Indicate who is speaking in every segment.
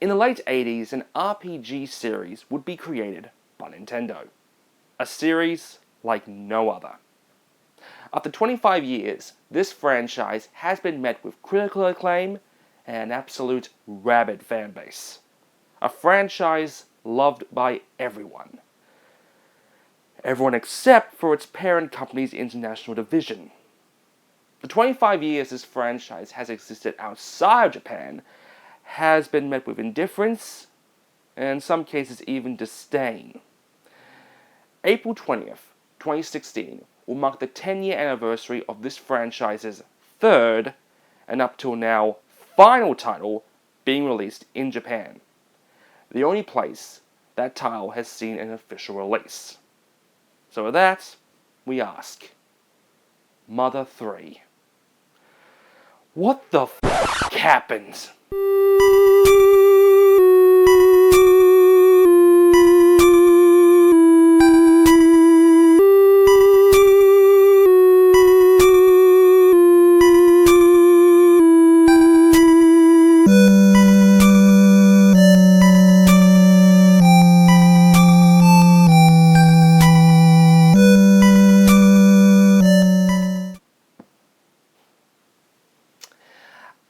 Speaker 1: In the late 80s, an RPG series would be created by Nintendo. A series like no other. After 25 years, this franchise has been met with critical acclaim and an absolute rabid fanbase. A franchise loved by everyone. Everyone except for its parent company's international division. The 25 years this franchise has existed outside of Japan has been met with indifference, and in some cases even disdain. April 20th, 2016 will mark the 10-year anniversary of this franchise's third, and up till now, final title being released in Japan. The only place that title has seen an official release. So with that, we ask, Mother 3. What the f*** happened?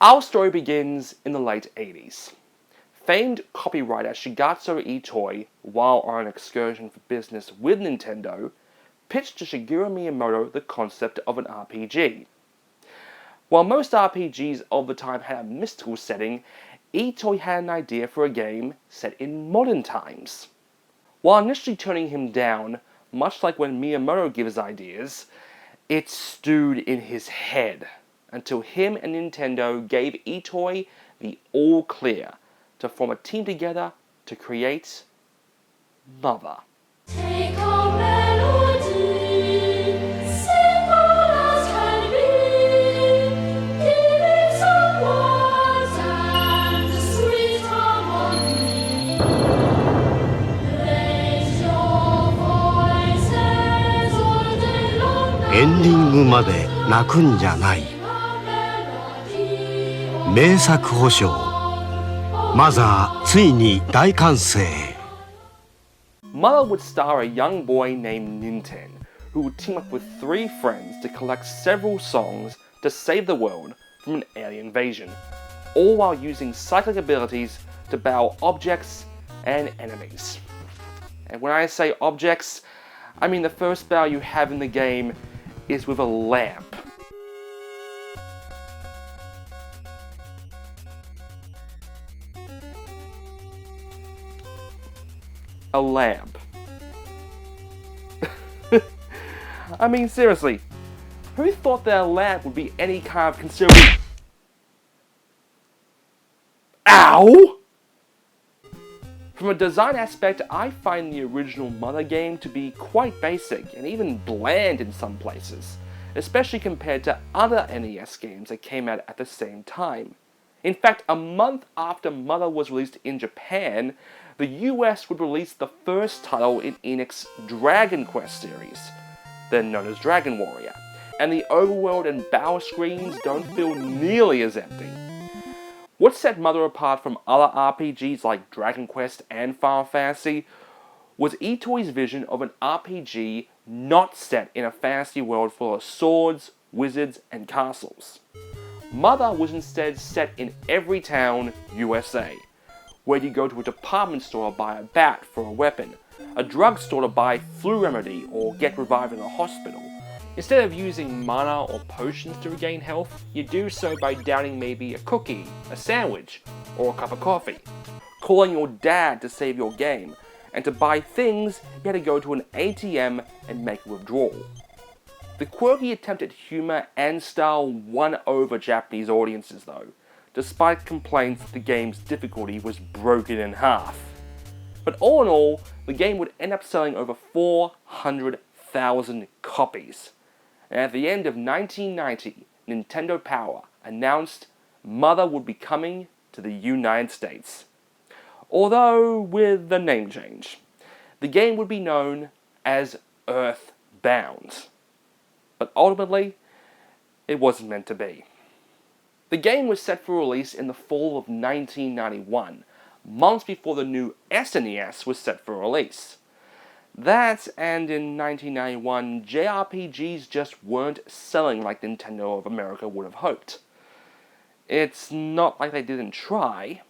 Speaker 1: Our story begins in the late 80s. Famed copywriter Shigatsu Itoi, while on an excursion for business with Nintendo, pitched to Shigeru Miyamoto the concept of an RPG. While most RPGs of the time had a mystical setting, Itoi had an idea for a game set in modern times. While initially turning him down, much like when Miyamoto gives ideas, it stewed in his head, until him and Nintendo gave Itoi the all clear to form a team together to create Mother.
Speaker 2: Take our melody, sing all as can be, giving some words and sweet harmony. Raise your voices all day long.
Speaker 3: エンディングまで泣くんじゃない。名作保証。マザーついに大完成。
Speaker 1: Mother would star a young boy named Ninten, who would team up with 3 friends to collect several songs to save the world from an alien invasion, all while using psychic abilities to battle objects and enemies. And when I say objects, I mean the first battle you have in the game is with a lamp. A lamp. I mean, seriously, who thought that a lamp would be any kind of considerable... Ow! From a design aspect, I find the original Mother game to be quite basic and even bland in some places, especially compared to other NES games that came out at the same time. In fact, a month after Mother was released in Japan, the US would release the first title in Enix's Dragon Quest series, then known as Dragon Warrior, and the overworld and battle screens don't feel nearly as empty. What set Mother apart from other RPGs like Dragon Quest and Final Fantasy was Itoi's vision of an RPG not set in a fantasy world full of swords, wizards, and castles. Mother was instead set in every town, USA, where you go to a department store to buy a bat for a weapon, a drugstore to buy flu remedy or get revived in a hospital. Instead of using mana or potions to regain health, you do so by downing maybe a cookie, a sandwich, or a cup of coffee. Calling your dad to save your game, and to buy things, you had to go to an ATM and make a withdrawal. The quirky attempt at humor and style won over Japanese audiences though, despite complaints that the game's difficulty was broken in half. But all in all, the game would end up selling over 400,000 copies. And at the end of 1990, Nintendo Power announced Mother would be coming to the United States. Although with a name change. The game would be known as Earthbound. But ultimately, it wasn't meant to be. The game was set for release in the fall of 1991, months before the new SNES was set for release. That, and in 1991, JRPGs just weren't selling like Nintendo of America would have hoped. It's not like they didn't try.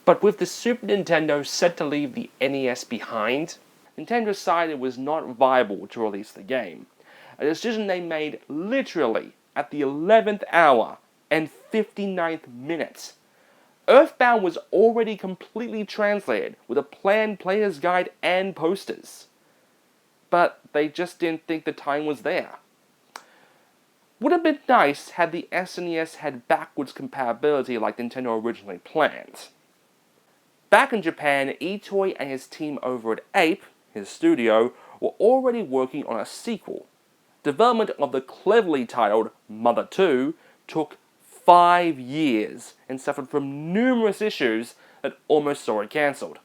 Speaker 1: But with the Super Nintendo set to leave the NES behind, Nintendo decided it was not viable to release the game. A decision they made literally at the 11th hour and 59th minute. Earthbound was already completely translated with a planned player's guide and posters. But they just didn't think the time was there. Would have been nice had the SNES had backwards compatibility like Nintendo originally planned. Back in Japan, Itoi and his team over at Ape, his studio, were already working on a sequel. Development of the cleverly titled Mother 2 took 5 years and suffered from numerous issues that almost saw it cancelled.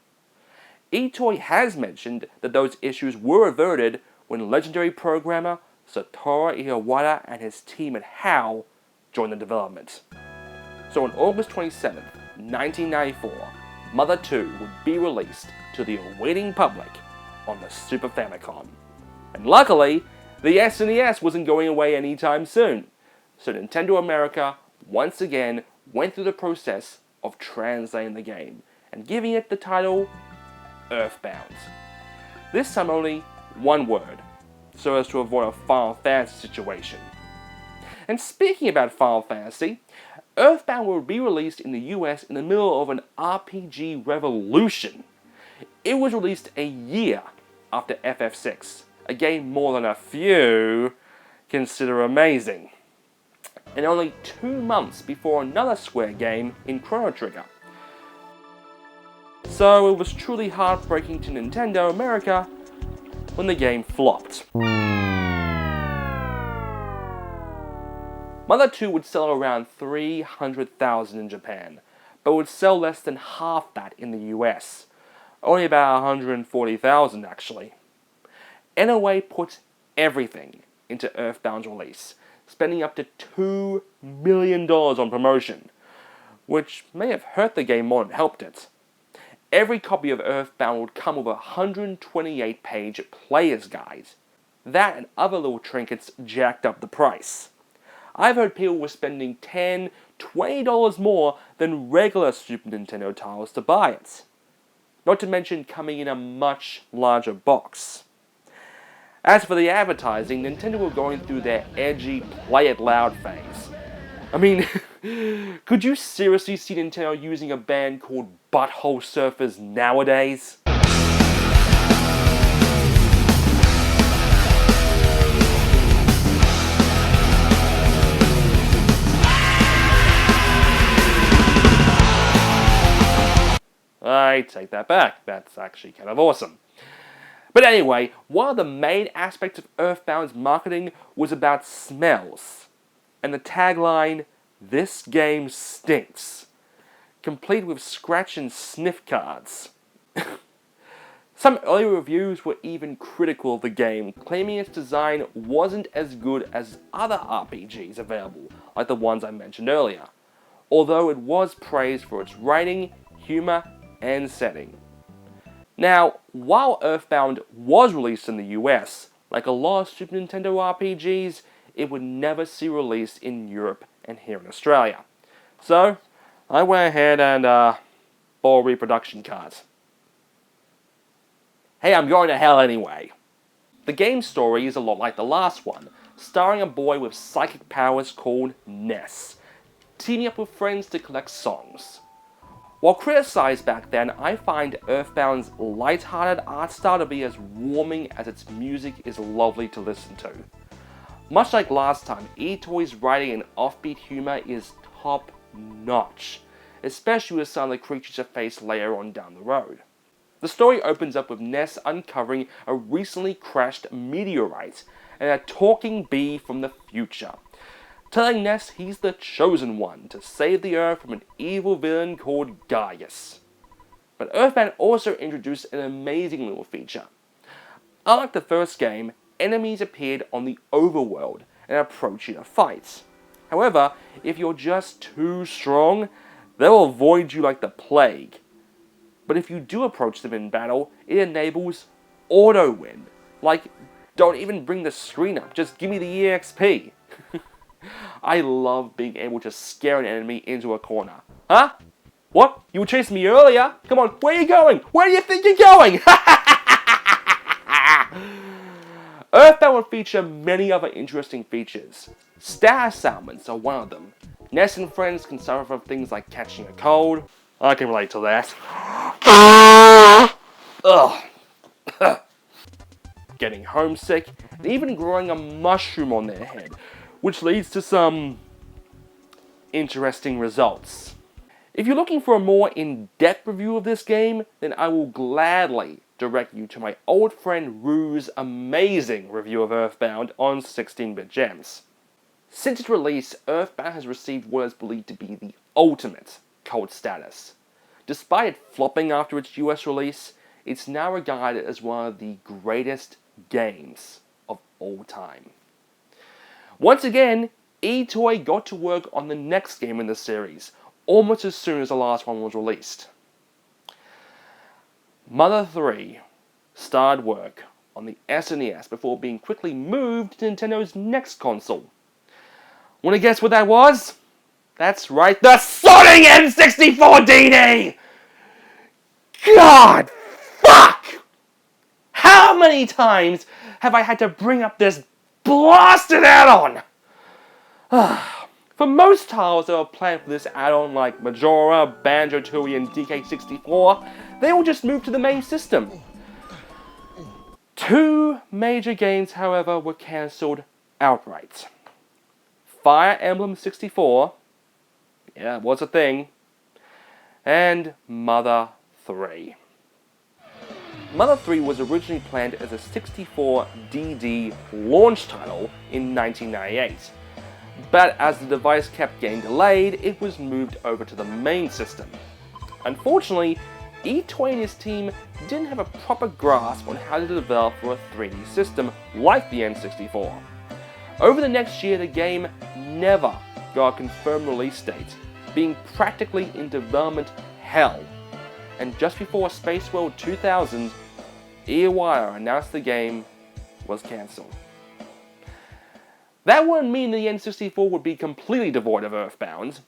Speaker 1: Itoi has mentioned that those issues were averted when legendary programmer Satoru Iwata and his team at HAL joined the development. So on August 27, 1994, Mother 2 would be released to the awaiting public on the Super Famicom. And luckily, the SNES wasn't going away anytime soon, so Nintendo America once again went through the process of translating the game and giving it the title Earthbound. This time only one word, so as to avoid a Final Fantasy situation. And speaking about Final Fantasy, Earthbound will be released in the US in the middle of an RPG revolution. It was released a year after FF6, a game more than a few consider amazing, and only 2 months before another Square game in Chrono Trigger. So it was truly heartbreaking to Nintendo America when the game flopped. Mother 2 would sell around 300,000 in Japan, but would sell less than half that in the US. Only about 140,000 actually. NOA put everything into Earthbound's release, spending up to $2 million on promotion, which may have hurt the game more than helped it. Every copy of Earthbound would come with a 128-page player's guide. That and other little trinkets jacked up the price. I've heard people were spending $10, $20 more than regular Super Nintendo titles to buy it. Not to mention coming in a much larger box. As for the advertising, Nintendo were going through their edgy play it loud phase. I mean, could you seriously see Nintendo using a band called Butthole Surfers nowadays? I take that back, that's actually kind of awesome. But anyway, one of the main aspects of Earthbound's marketing was about smells, and the tagline, "This game stinks," complete with scratch and sniff cards. Some early reviews were even critical of the game, claiming its design wasn't as good as other RPGs available, like the ones I mentioned earlier, although it was praised for its writing, humor, and setting. Now, while Earthbound was released in the US, like a lot of Super Nintendo RPGs, it would never see release in Europe and here in Australia. So, I went ahead and bought a reproduction card. Hey, I'm going to hell anyway. The game's story is a lot like the last one, starring a boy with psychic powers called Ness, teaming up with friends to collect songs. While criticized back then, I find Earthbound's light-hearted art style to be as warming as its music is lovely to listen to. Much like last time, Itoi's writing and offbeat humor is top-notch, especially with some of the creatures of face later on down the road. The story opens up with Ness uncovering a recently crashed meteorite and a talking bee from the future, telling Ness he's the chosen one to save the Earth from an evil villain called Gaius. But Earthbound also introduced an amazing little feature. Unlike the first game, enemies appeared on the overworld and approach you to fight. However, if you're just too strong, they'll avoid you like the plague, But if you do approach them in battle, it enables auto win. Like, don't even bring the screen up, just give me the EXP. I love being able to scare an enemy into a corner. Huh? What? You were chasing me earlier? Come on, where are you going? Where do you think you're going? Earthbound will feature many other interesting features. Status ailments are one of them. Ness and friends can suffer from things like catching a cold. I can relate to that. Ugh. Getting homesick, and even growing a mushroom on their head, which leads to some interesting results. If you're looking for a more in-depth review of this game, then I will gladly direct you to my old friend Rue's amazing review of Earthbound on 16-bit gems. Since its release, Earthbound has received what is believed to be the ultimate cult status. Despite it flopping after its US release, it's now regarded as one of the greatest games of all time. Once again, eToy got to work on the next game in the series, almost as soon as the last one was released. Mother 3 started work on the SNES before being quickly moved to Nintendo's next console. Wanna guess what that was? That's right, the Sonic N64 DD! God, fuck! How many times have I had to bring up this blasted add-on? For most titles that were planned for this add-on, like Majora, Banjo-Tooie, and DK64, they all just moved to the main system. Two major games, however, were cancelled outright. Fire Emblem 64, yeah, it was a thing, and Mother 3. Mother 3 was originally planned as a 64DD launch title in 1998. But as the device kept getting delayed, it was moved over to the main system. Unfortunately, eToy and his team didn't have a proper grasp on how to develop for a 3D system like the N64. Over the next year, the game never got a confirmed release date, being practically in development hell. And just before Space World 2000, EOI announced the game was cancelled. That wouldn't mean the N64 would be completely devoid of Earthbound.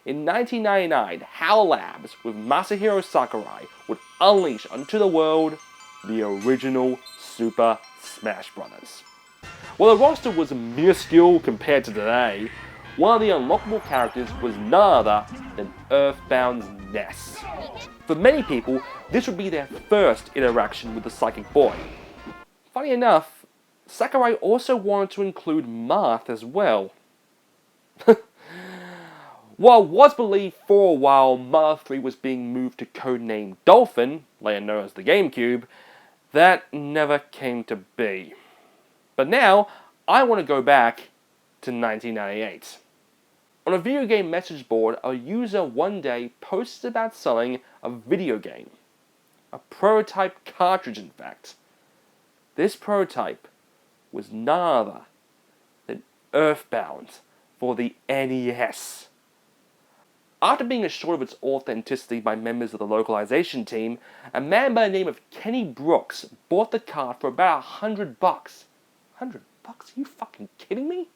Speaker 1: In 1999, HAL Labs with Masahiro Sakurai would unleash onto the world the original Super Smash Bros. While the roster was minuscule compared to today, one of the unlockable characters was none other than Earthbound's Ness. For many people, this would be their first interaction with the Psychic Boy. Funny enough, Sakurai also wanted to include Marth as well. While it was believed for a while Mother 3 was being moved to codename Dolphin, later known as the GameCube, that never came to be. But now, I want to go back to 1998. On a video game message board, a user one day posted about selling a video game. A prototype cartridge, in fact. This prototype was none other than Earthbound for the NES. After being assured of its authenticity by members of the localization team, a man by the name of Kenny Brooks bought the cart for about $100. $100? Are you fucking kidding me?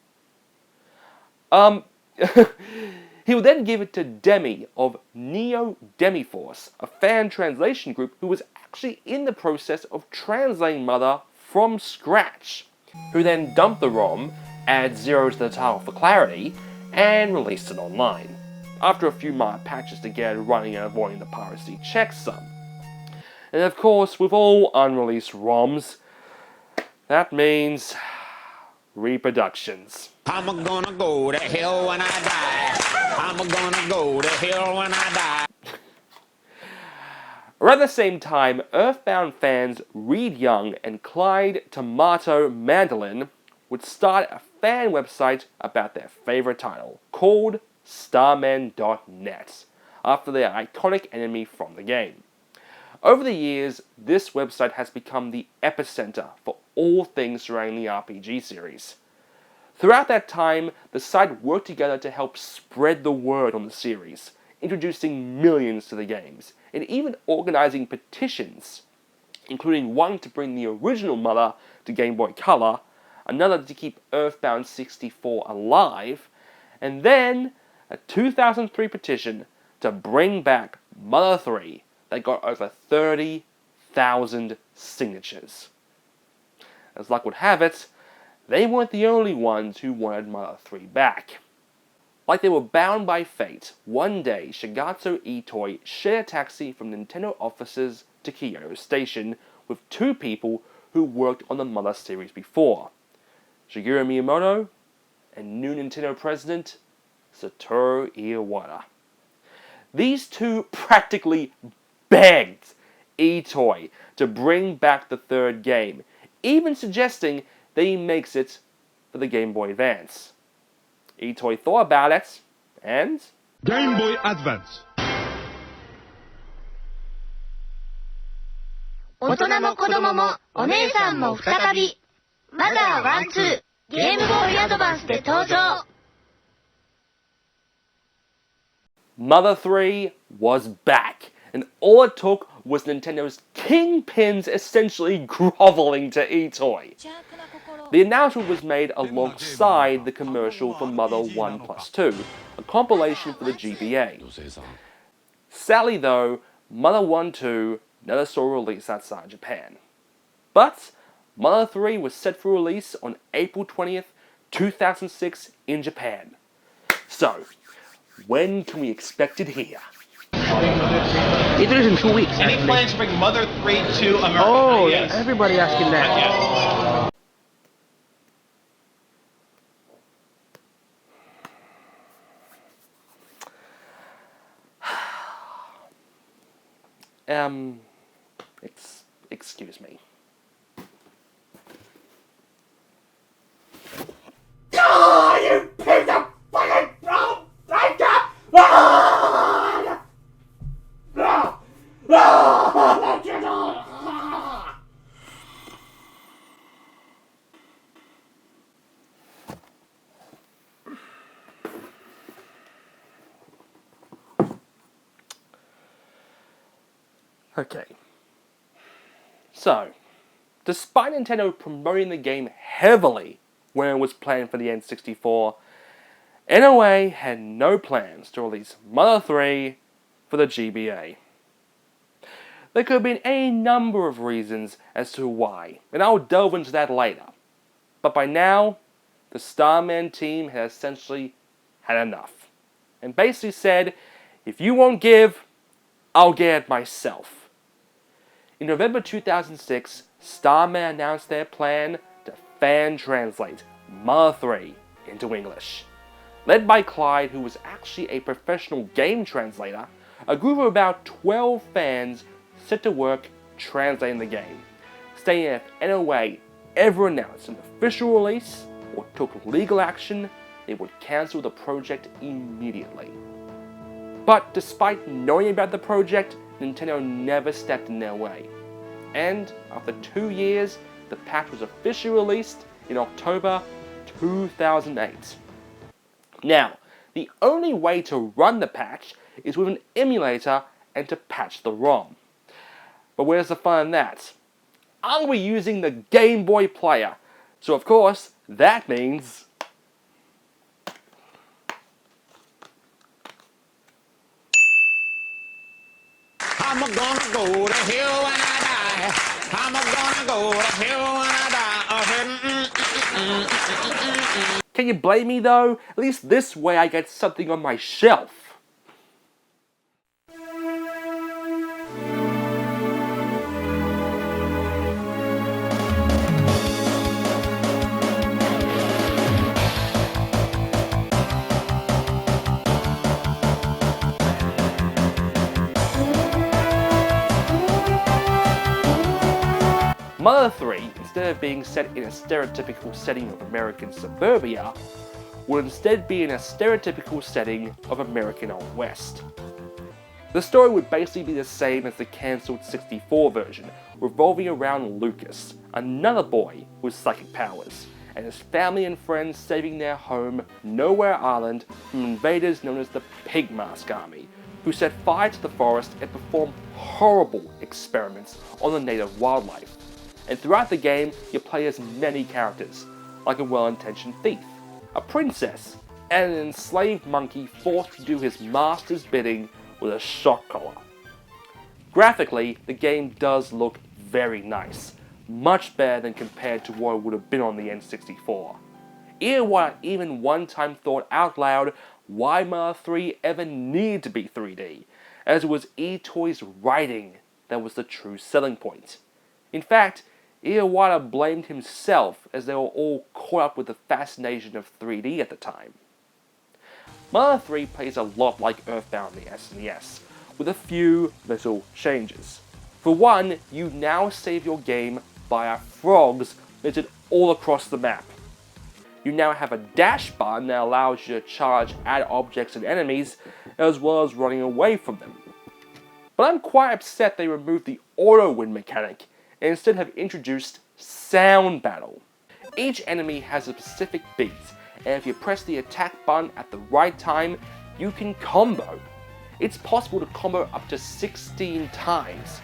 Speaker 1: He would then give it to Demi of Neo Demiforce, a fan translation group who was actually in the process of translating Mother from scratch, who then dumped the ROM, added 0 to the title for clarity, and released it online, after a few minor patches to get it running and avoiding the piracy checksum. And of course, with all unreleased ROMs, that means reproductions.
Speaker 4: I'm gonna go to hell when I die. I'm gonna go to hell when I die.
Speaker 1: Around the same time, Earthbound fans Reed Young and Clyde Tomato Mandolin would start a fan website about their favorite title, called Starmen.net, after their iconic enemy from the game. Over the years, this website has become the epicenter for all things surrounding the RPG series. Throughout that time, the site worked together to help spread the word on the series, introducing millions to the games, and even organizing petitions, including one to bring the original Mother to Game Boy Color, another to keep Earthbound 64 alive, and then a 2003 petition to bring back Mother 3 that got over 30,000 signatures. As luck would have it, they weren't the only ones who wanted Mother 3 back. Like they were bound by fate, one day Shigatsu Itoi shared a taxi from Nintendo offices to Kyoto Station with two people who worked on the Mother series before, Shigeru Miyamoto and new Nintendo president Satoru Iwata. These two practically begged Itoi to bring back the third game, even suggesting that he makes it for the Game Boy Advance. Itoi thought about it, and
Speaker 5: Game Boy Advance.
Speaker 6: 大人も子供もお姉さんも再びマザー1-2ゲームボーイアドバンスで登場
Speaker 1: Mother 3 was back, and all it took was Nintendo's kingpins essentially groveling to Itoi. The announcement was made alongside the commercial for Mother 1+2, a compilation for the GBA. Sadly though, Mother 1-2 never saw a release outside Japan. But Mother 3 was set for release on April 20th, 2006 in Japan. So, when can we expect it here?
Speaker 7: It is in 2 weeks.
Speaker 8: Any plans to bring Mother 3 to America?
Speaker 7: Oh,
Speaker 8: yes.
Speaker 7: everybody asking that.
Speaker 8: Yes.
Speaker 1: Excuse me. You piece of fucking Okay. So, despite Nintendo promoting the game heavily when it was planned for the N64, NOA had no plans to release Mother 3 for the GBA. There could have been any number of reasons as to why, and I'll delve into that later. But by now, the Starman team had essentially had enough, and basically said, if you won't give, I'll get it myself. In November 2006, Starman announced their plan to fan translate Mother 3 into English. Led by Clyde, who was actually a professional game translator, a group of about 12 fans set to work translating the game, stating that if NOA ever announced an official release or took legal action, they would cancel the project immediately. But despite knowing about the project, Nintendo never stepped in their way. And after 2 years, the patch was officially released in October 2008. Now, the only way to run the patch is with an emulator and to patch the ROM. But where's the fun in that? I'll be using the Game Boy player, so of course, that means
Speaker 4: I'm gonna go to hell when I die. I'm gonna go to hell when I die.
Speaker 1: Can you blame me though? At least this way I get something on my shelf. Mother 3, instead of being set in a stereotypical setting of American suburbia, would instead be in a stereotypical setting of American Old West. The story would basically be the same as the cancelled 64 version, revolving around Lucas, another boy with psychic powers, and his family and friends saving their home, Nowhere Island, from invaders known as the Pig Mask Army, who set fire to the forest and performed horrible experiments on the native wildlife. And throughout the game, you play as many characters, like a well-intentioned thief, a princess, and an enslaved monkey forced to do his master's bidding with a shock collar. Graphically, the game does look very nice, much better than compared to what it would have been on the N64. Earwire even one time thought out loud why Mother 3 ever needed to be 3D, as it was eToy's writing that was the true selling point. In fact, Earwire blamed himself as they were all caught up with the fascination of 3D at the time. Mother 3 plays a lot like Earthbound on the SNES, with a few little changes. For one, you now save your game via frogs littered all across the map. You now have a dash button that allows you to charge at objects and enemies, as well as running away from them. But I'm quite upset they removed the auto win mechanic, and instead have introduced sound battle. Each enemy has a specific beat, and if you press the attack button at the right time, you can combo. It's possible to combo up to 16 times,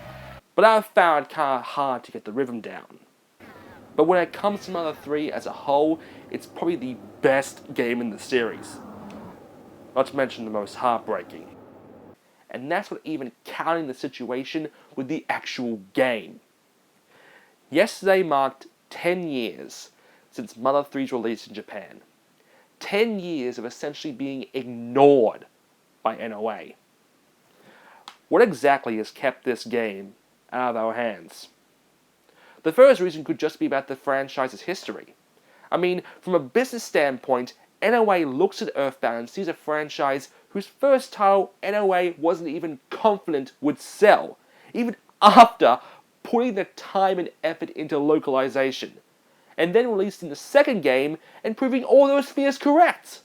Speaker 1: but I've found it kinda hard to get the rhythm down. But when it comes to Mother 3 as a whole, it's probably the best game in the series. Not to mention the most heartbreaking. And that's not even counting the situation with the actual game. Yesterday marked 10 years since Mother 3's release in Japan. 10 years of essentially being ignored by NOA. What exactly has kept this game out of our hands? The first reason could just be about the franchise's history. I mean, from a business standpoint, NOA looks at Earthbound and sees a franchise whose first title NOA wasn't even confident would sell, even after putting the time and effort into localization, and then releasing the second game and proving all those fears correct.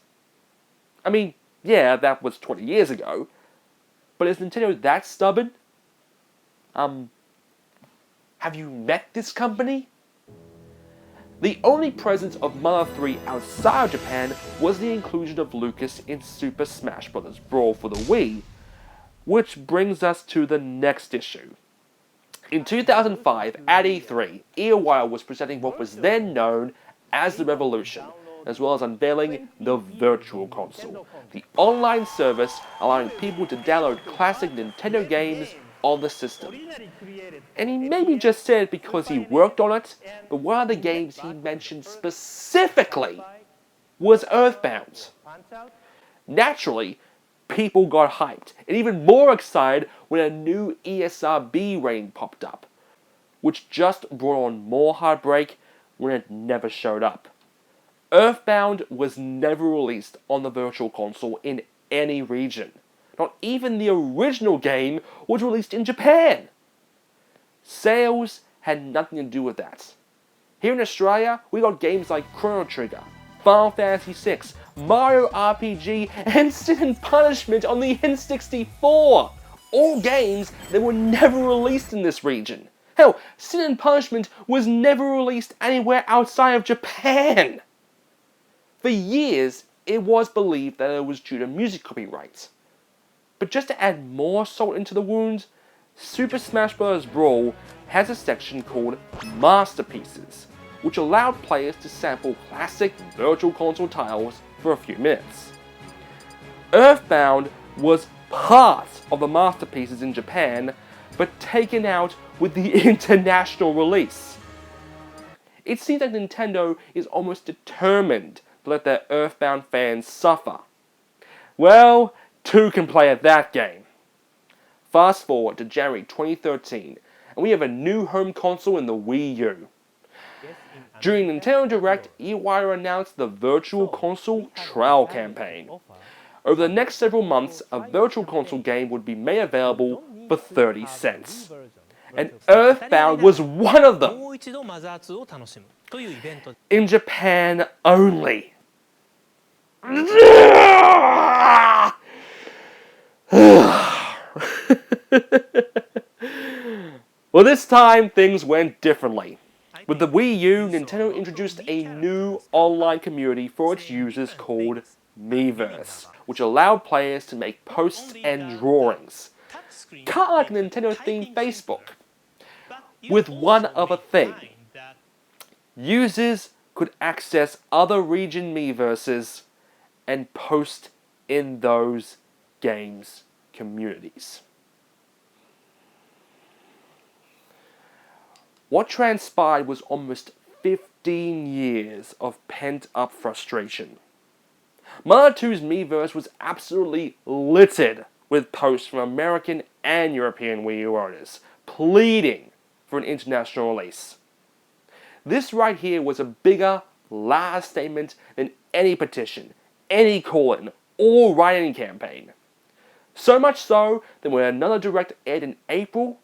Speaker 1: I mean, yeah, that was 20 years ago, but is Nintendo that stubborn? Have you met this company? The only presence of Mother 3 outside of Japan was the inclusion of Lucas in Super Smash Bros. Brawl for the Wii, which brings us to the next issue. In 2005, at E3, Earwire was presenting what was then known as the Revolution, as well as unveiling the Virtual Console, the online service allowing people to download classic Nintendo games on the system. And he maybe just said it because he worked on it, but one of the games he mentioned specifically was Earthbound. Naturally, people got hyped, and even more excited when a new ESRB rating popped up, which just brought on more heartbreak when it never showed up. Earthbound was never released on the Virtual Console in any region. Not even the original game was released in Japan. Sales had nothing to do with that. Here in Australia, we got games like Chrono Trigger, Final Fantasy VI, Mario RPG, and Sin and Punishment on the N64. All games that were never released in this region. Hell, Sin and Punishment was never released anywhere outside of Japan. For years, it was believed that it was due to music copyrights. But just to add more salt into the wound, Super Smash Bros. Brawl has a section called Masterpieces, which allowed players to sample classic Virtual Console titles for a few minutes. Earthbound was part of the Masterpieces in Japan, but taken out with the international release. It seems like Nintendo is almost determined to let their Earthbound fans suffer. Well, two can play at that game. Fast forward to January 2013, and we have a new home console in the Wii U. During Nintendo Direct, Earwire announced the Virtual Console Trial Campaign. Over the next several months, a Virtual Console game would be made available for 30 cents. And Earthbound was one of them! In Japan only. Well, this time things went differently. With the Wii U, Nintendo introduced a new online community for its users called Miiverse, which allowed players to make posts and drawings, kind of like a Nintendo-themed Facebook. With one other thing, users could access other region Miiverses and post in those games' communities. What transpired was almost 15 years of pent-up frustration. Mother 2's Miiverse was absolutely littered with posts from American and European Wii U owners, pleading for an international release. This right here was a bigger, louder statement than any petition, any call-in, or write-in campaign. So much so that when another direct aired in April,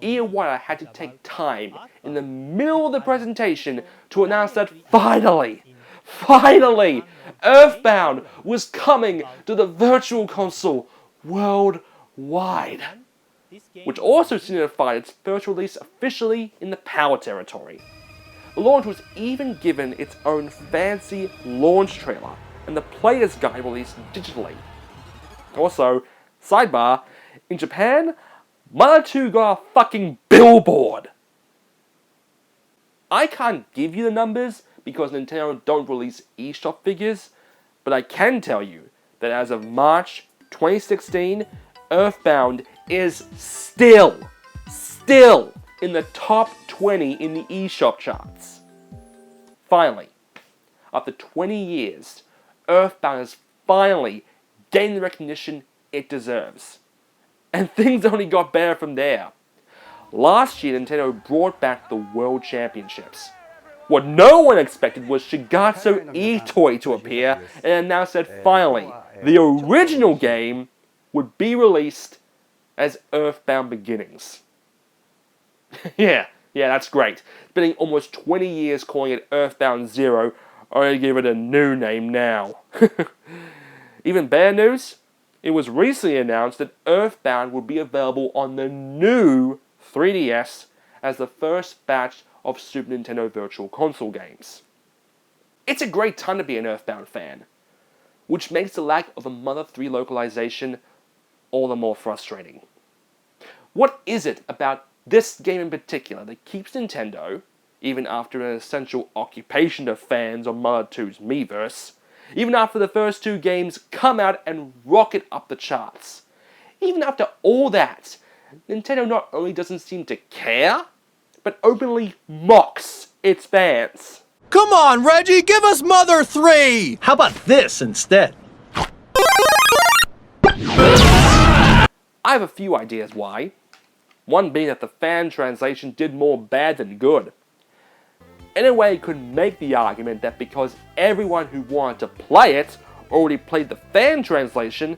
Speaker 1: Ian White had to take time in the middle of the presentation to announce that finally, Earthbound was coming to the Virtual Console worldwide, which also signified its first release officially in the Power territory. The launch was even given its own fancy launch trailer, and the player's guide released digitally. Also, sidebar, in Japan, Mother 2 got a fucking billboard! I can't give you the numbers because Nintendo don't release eShop figures, but I can tell you that as of March 2016, Earthbound is still in the top 20 in the eShop charts. Finally, after 20 years, Earthbound has finally gained the recognition it deserves. And things only got better from there. Last year, Nintendo brought back the World Championships. What no one expected was Shigatsu E-Toy to appear and announce that finally, the original game would be released as Earthbound Beginnings. yeah, that's great. Spending almost 20 years calling it Earthbound Zero, only to give it a new name now. Even better news? It was recently announced that Earthbound would be available on the new 3DS as the first batch of Super Nintendo Virtual Console games. It's a great time to be an Earthbound fan, which makes the lack of a Mother 3 localization all the more frustrating. What is it about this game in particular that keeps Nintendo, even after an essential occupation of fans on Mother 2's Miiverse, even after the first two games come out and rocket up the charts? Even after all that, Nintendo not only doesn't seem to care, but openly mocks its fans.
Speaker 9: Come on, Reggie, give us Mother 3!
Speaker 7: How about this instead?
Speaker 1: I have a few ideas why. One being that the fan translation did more bad than good. In a way, it could make the argument that because everyone who wanted to play it already played the fan translation,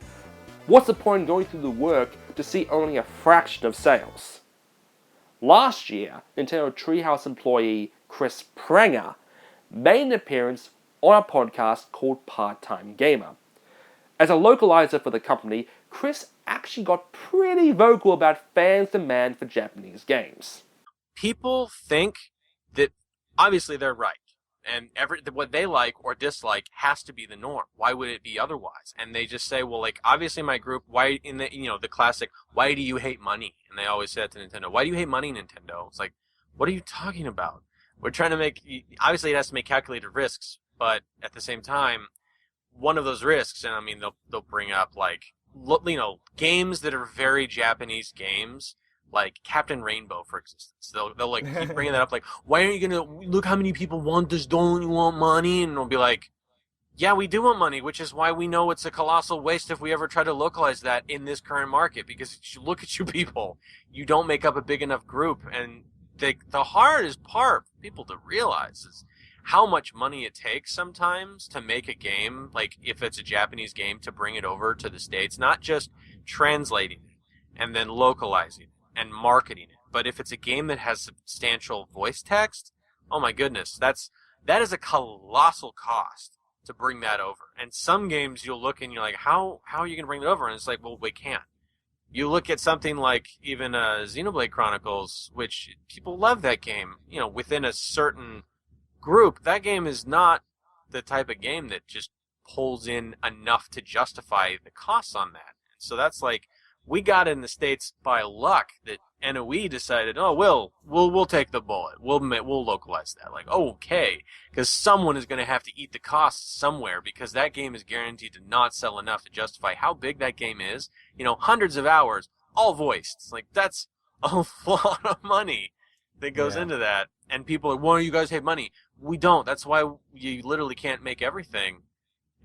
Speaker 1: what's the point in going through the work to see only a fraction of sales? Last year, Nintendo Treehouse employee Chris Pranger made an appearance on a podcast called Part-Time Gamer. As a localizer for the company, Chris actually got pretty vocal about fans' demand for Japanese games.
Speaker 10: People think that obviously they're right, and what they like or dislike has to be the norm. Why would it be otherwise? And they just say, well, like, obviously my group, why in the, the classic, why do you hate money? And they always say that to Nintendo. Why do you hate money, Nintendo? It's like, what are you talking about? We're trying to make, obviously it has to make calculated risks, but at the same time, one of those risks, and I mean, they'll bring up, like, games that are very Japanese games, like Captain Rainbow, for instance. They'll like keep bringing that up, like, why aren't you gonna look how many people want this? Don't you want money? And they'll be like, yeah, we do want money, which is why we know it's a colossal waste if we ever try to localize that in this current market. Because look at you people, you don't make up a big enough group, and the hardest part for people to realize is how much money it takes sometimes to make a game, like if it's a Japanese game, to bring it over to the States, not just translating it and then localizing it and marketing it, but if it's a game that has substantial voice text, oh my goodness, that is a colossal cost to bring that over. And some games you'll look and you're like, how are you going to bring it over? And it's like, well, we can't. You look at something like even Xenoblade Chronicles, which people love that game, within a certain group, that game is not the type of game that just pulls in enough to justify the costs on that. So that's like, we got in the States by luck that NOE decided, oh, we'll take the bullet. We'll localize that. Like, okay, because someone is going to have to eat the costs somewhere, because that game is guaranteed to not sell enough to justify how big that game is. You know, hundreds of hours, all voiced. It's like, that's a lot of money that goes into that. And people are, why do you guys hate money? We don't. That's why you literally can't make everything.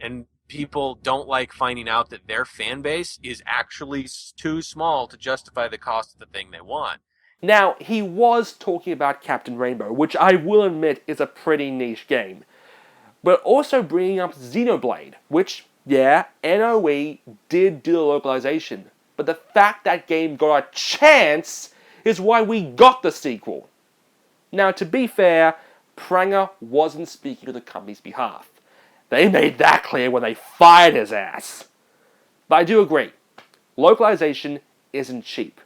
Speaker 10: And people don't like finding out that their fan base is actually too small to justify the cost of the thing they want.
Speaker 1: Now, he was talking about Captain Rainbow, which I will admit is a pretty niche game. But also bringing up Xenoblade, which, yeah, NOE did do the localization. But the fact that game got a chance is why we got the sequel. Now, to be fair, Pranger wasn't speaking on the company's behalf. They made that clear when they fired his ass. But I do agree, localization isn't cheap.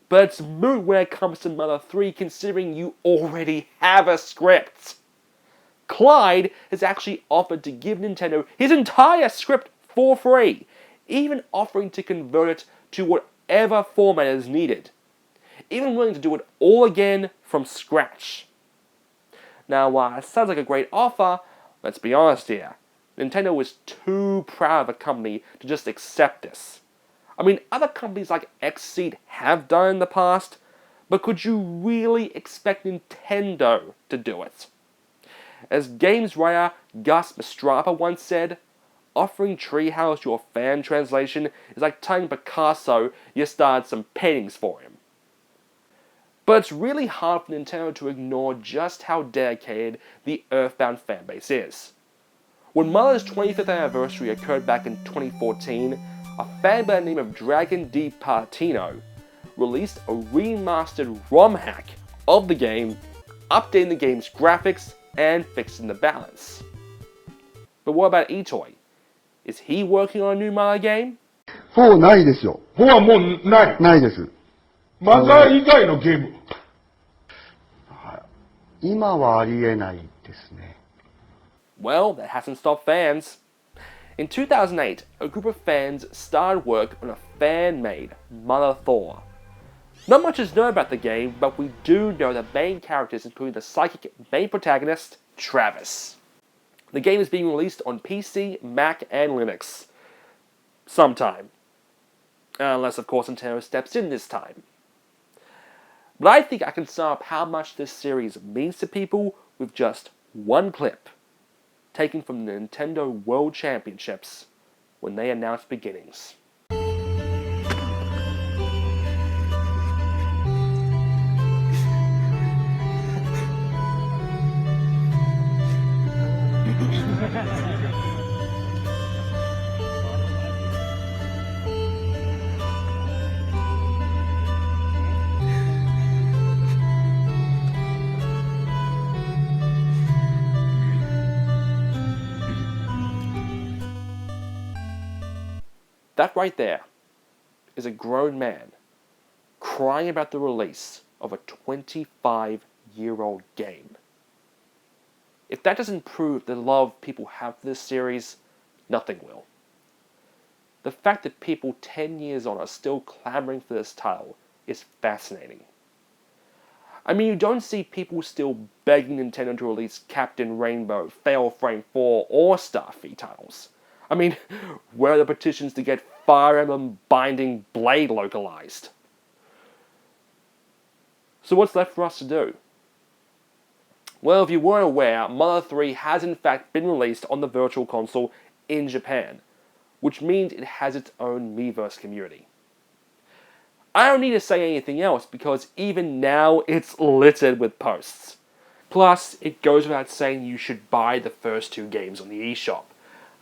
Speaker 1: But it's moot when it comes to Mother 3 considering you already have a script. Clyde has actually offered to give Nintendo his entire script for free, even offering to convert it to whatever format is needed. Even willing to do it all again from scratch. Now, while it sounds like a great offer, let's be honest here, Nintendo is too proud of a company to just accept this. I mean, other companies like Xseed have done it in the past, but could you really expect Nintendo to do it? As games writer Gus Mastrapa once said, offering Treehouse your fan translation is like telling Picasso you started some paintings for him. But it's really hard for Nintendo to ignore just how dedicated the Earthbound fanbase is. When Mother's 25th anniversary occurred back in 2014, a fan by the name of Dragon D. Partino released a remastered ROM hack of the game, updating the game's graphics and fixing the balance. But what about Itoy? Is he working on a new Mother game?
Speaker 11: 4ないですよ。4はもうない。ないです。マザー以外のゲーム。今はありえないですね。
Speaker 1: Well, that hasn't stopped fans. In 2008, a group of fans started work on a fan-made Mother Thor. Not much is known about the game, but we do know the main characters, including the psychic main protagonist, Travis. The game is being released on PC, Mac, and Linux. Sometime. Unless, of course, Nintendo steps in this time. But I think I can sum up how much this series means to people with just one clip, taken from the Nintendo World Championships when they announced beginnings. That right there is a grown man crying about the release of a 25-year-old game. If that doesn't prove the love people have for this series, nothing will. The fact that people 10 years on are still clamoring for this title is fascinating. I mean, you don't see people still begging Nintendo to release Captain Rainbow, Fatal Frame 4, or Starfleet titles. I mean, where are the petitions to get Fire Emblem Binding Blade localized? So what's left for us to do? Well, if you weren't aware, Mother 3 has in fact been released on the Virtual Console in Japan, which means it has its own Miiverse community. I don't need to say anything else because even now it's littered with posts. Plus, it goes without saying you should buy the first two games on the eShop.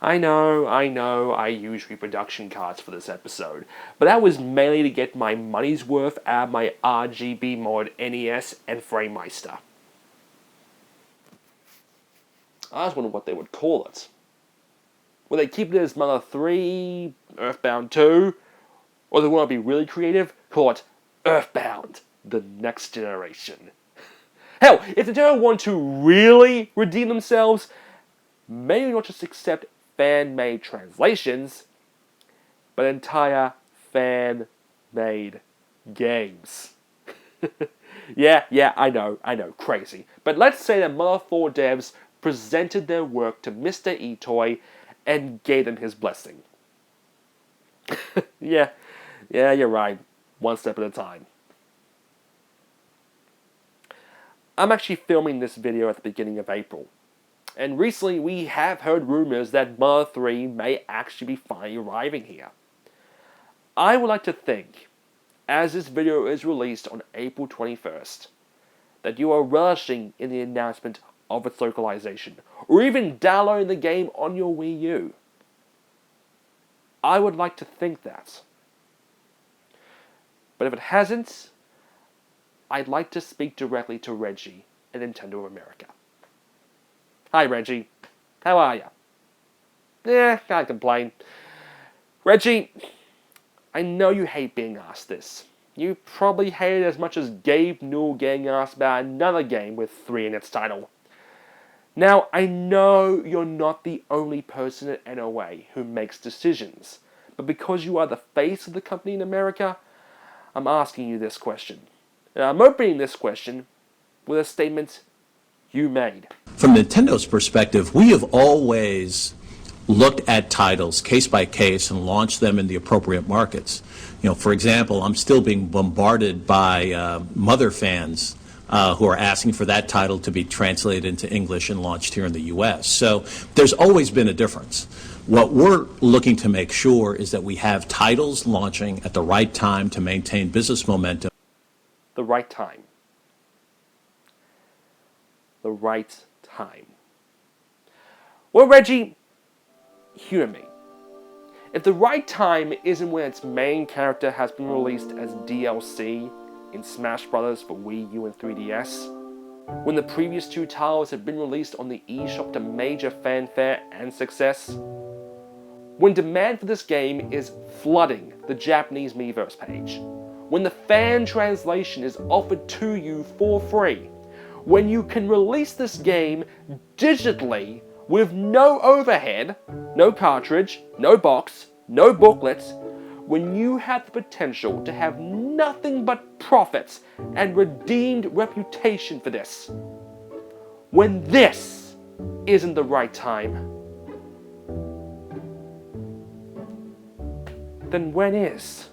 Speaker 1: I know, I use reproduction cards for this episode, but that was mainly to get my money's worth out of my RGB mod NES and FrameMeister. I was wondering what they would call it. Will they keep it as Mother 3, Earthbound 2, or they want to be really creative, call it Earthbound, the next generation. Hell, if they don't want to really redeem themselves, maybe not just accept fan-made translations, but entire fan-made games. Yeah, I know, crazy. But let's say that Mother 4 devs presented their work to Mr. Etoy and gave them his blessing. Yeah, you're right. One step at a time. I'm actually filming this video at the beginning of April. And recently we have heard rumors that Mother 3 may actually be finally arriving here. I would like to think, as this video is released on April 21st, that you are relishing in the announcement of its localization, or even downloading the game on your Wii U. I would like to think that. But if it hasn't, I'd like to speak directly to Reggie at Nintendo of America. Hi Reggie, how are ya? Yeah, can't complain. Reggie, I know you hate being asked this. You probably hate it as much as Gabe Newell getting asked about another game with 3 in its title. Now, I know you're not the only person at NOA who makes decisions, but because you are the face of the company in America, I'm asking you this question. And I'm opening this question with a statement you made.
Speaker 12: From Nintendo's perspective, we have always looked at titles case by case and launched them in the appropriate markets. You know, for example, I'm still being bombarded by Mother fans who are asking for that title to be translated into English and launched here in the U.S. So there's always been a difference. What we're looking to make sure is that we have titles launching at the right time to maintain business momentum.
Speaker 1: The right time. The right time. Well, Reggie, hear me. If the right time isn't when its main character has been released as DLC in Smash Bros. For Wii U and 3DS, when the previous 2 titles have been released on the eShop to major fanfare and success, when demand for this game is flooding the Japanese Miiverse page, when the fan translation is offered to you for free, when you can release this game digitally with no overhead, no cartridge, no box, no booklets, when you have the potential to have nothing but profits and redeemed reputation for this, when this isn't the right time, then when is?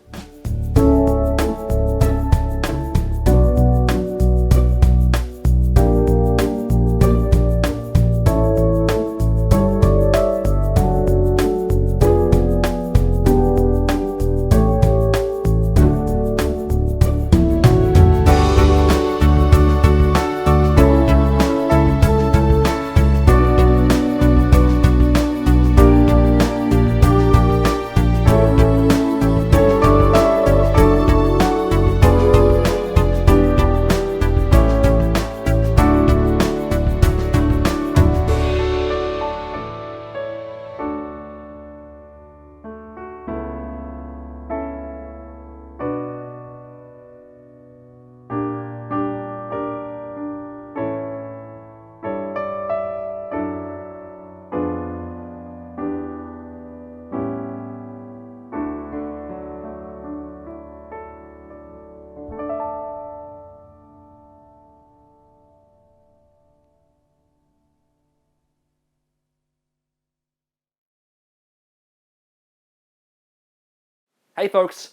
Speaker 1: Hey folks,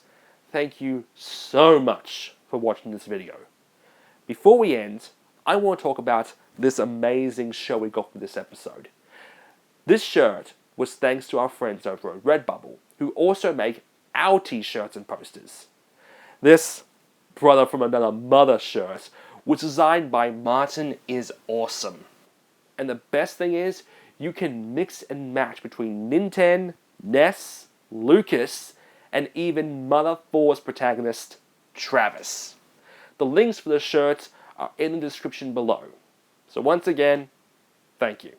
Speaker 1: thank you so much for watching this video. Before we end, I want to talk about this amazing show we got for this episode. This shirt was thanks to our friends over at Redbubble, who also make our t-shirts and posters. This Brother from Another Mother shirt was designed by Martin is Awesome. And the best thing is, you can mix and match between Nintendo, Ness, Lucas, and even Mother 4's protagonist, Travis. The links for the shirts are in the description below. So once again, thank you.